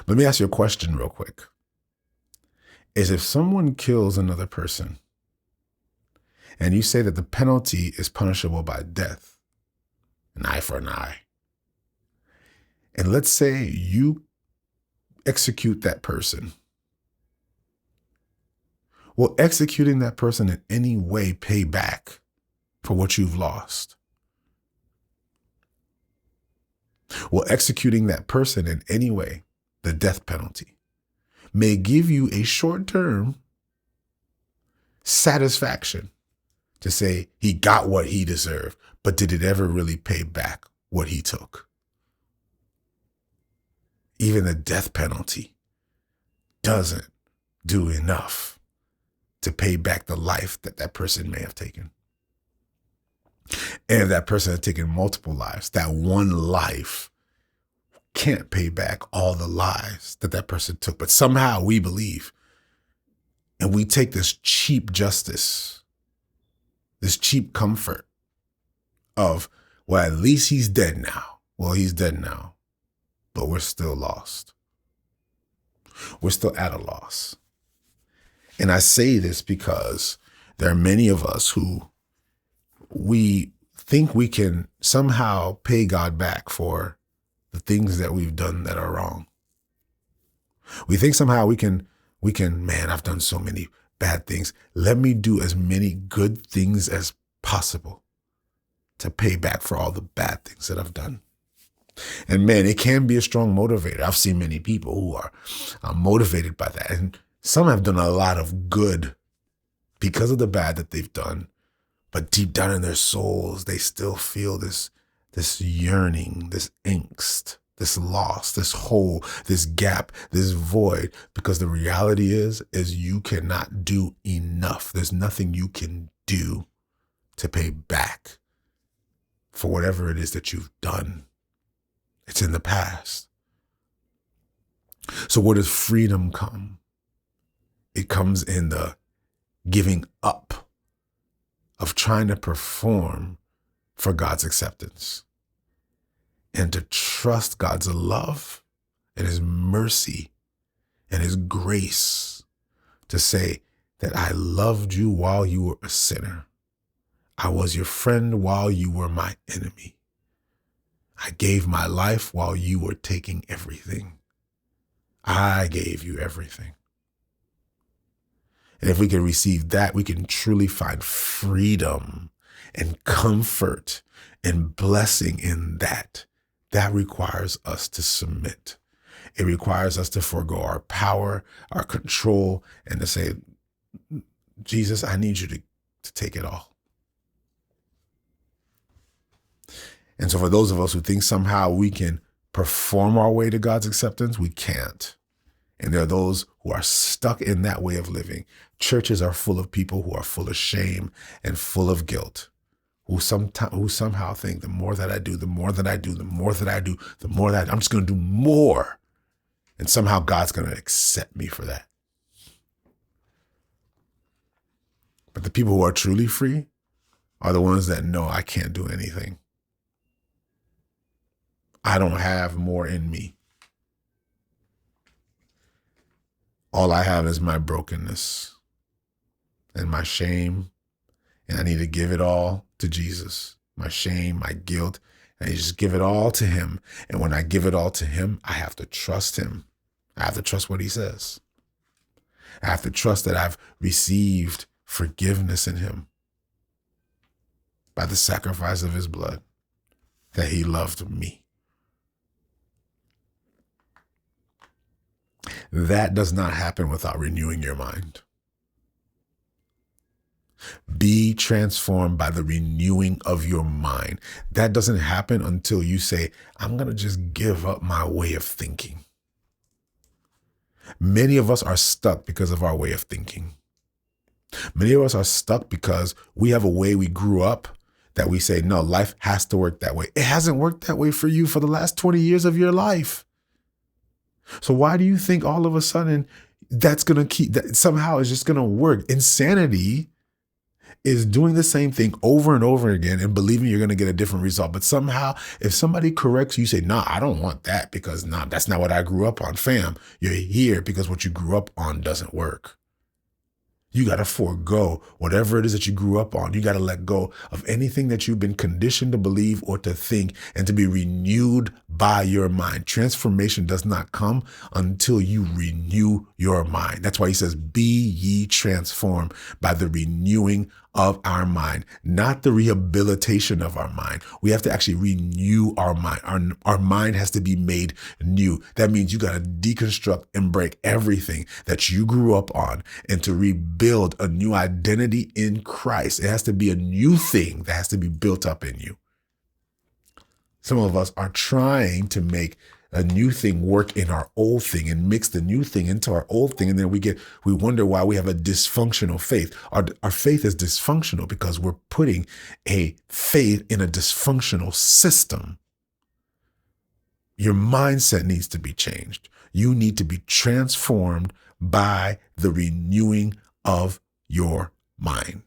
Let me ask you a question real quick. Is if someone kills another person and you say that the penalty is punishable by death, an eye for an eye, and let's say you execute that person, will executing that person in any way pay back for what you've lost? Will executing that person in any way, the death penalty, may give you a short-term satisfaction to say he got what he deserved, but did it ever really pay back what he took? Even the death penalty doesn't do enough to pay back the life that that person may have taken. And if that person had taken multiple lives, that one life can't pay back all the lives that that person took. But somehow we believe, and we take this cheap justice, this cheap comfort of, well, at least he's dead now. Well, he's dead now, but we're still lost. We're still at a loss. And I say this because there are many of us who we think we can somehow pay God back for the things that we've done that are wrong. We think somehow we can, man, I've done so many bad things. Let me do as many good things as possible to pay back for all the bad things that I've done. And man, it can be a strong motivator. I've seen many people who are motivated by that. And some have done a lot of good because of the bad that they've done. But deep down in their souls, they still feel this yearning, this angst, this loss, this hole, this gap, this void. Because the reality is you cannot do enough. There's nothing you can do to pay back for whatever it is that you've done. It's in the past. So where does freedom come? It comes in the giving up of trying to perform for God's acceptance and to trust God's love and his mercy and his grace to say that I loved you while you were a sinner. I was your friend while you were my enemy. I gave my life while you were taking everything. I gave you everything. And if we can receive that, we can truly find freedom and comfort and blessing in that. That requires us to submit. It requires us to forego our power, our control, and to say, Jesus, I need you to take it all. And so for those of us who think somehow we can perform our way to God's acceptance, we can't. And there are those who are stuck in that way of living. Churches are full of people who are full of shame and full of guilt, who somehow think the more that I do, the more that I do, the more that I do, the more that I'm just going to do more. And somehow God's going to accept me for that. But the people who are truly free are the ones that know I can't do anything. I don't have more in me. All I have is my brokenness and my shame. And I need to give it all to Jesus. My shame, my guilt, and I just give it all to him. And when I give it all to him, I have to trust him. I have to trust what he says. I have to trust that I've received forgiveness in him by the sacrifice of his blood, that he loved me. That does not happen without renewing your mind. Be transformed by the renewing of your mind. That doesn't happen until you say, I'm going to just give up my way of thinking. Many of us are stuck because of our way of thinking. Many of us are stuck because we have a way we grew up that we say, no, life has to work that way. It hasn't worked that way for you for the last 20 years of your life. So why do you think all of a sudden that's going to keep, that somehow is just going to work? Insanity is doing the same thing over and over again and believing you're going to get a different result. But somehow, if somebody corrects you, you say, nah, I don't want that because nah, that's not what I grew up on. Fam, you're here because what you grew up on doesn't work. You got to forego whatever it is that you grew up on. You got to let go of anything that you've been conditioned to believe or to think and to be renewed by your mind. Transformation does not come until you renew your mind. That's why he says, be ye transformed by the renewing of our mind, not the rehabilitation of our mind. We have to actually renew our mind. Our mind has to be made new. That means you got to deconstruct and break everything that you grew up on and to rebuild a new identity in Christ. It has to be a new thing that has to be built up in you. Some of us are trying to make a new thing work in our old thing and mix the new thing into our old thing. And then we wonder why we have a dysfunctional faith. Our faith is dysfunctional because we're putting a faith in a dysfunctional system. Your mindset needs to be changed. You need to be transformed by the renewing of your mind.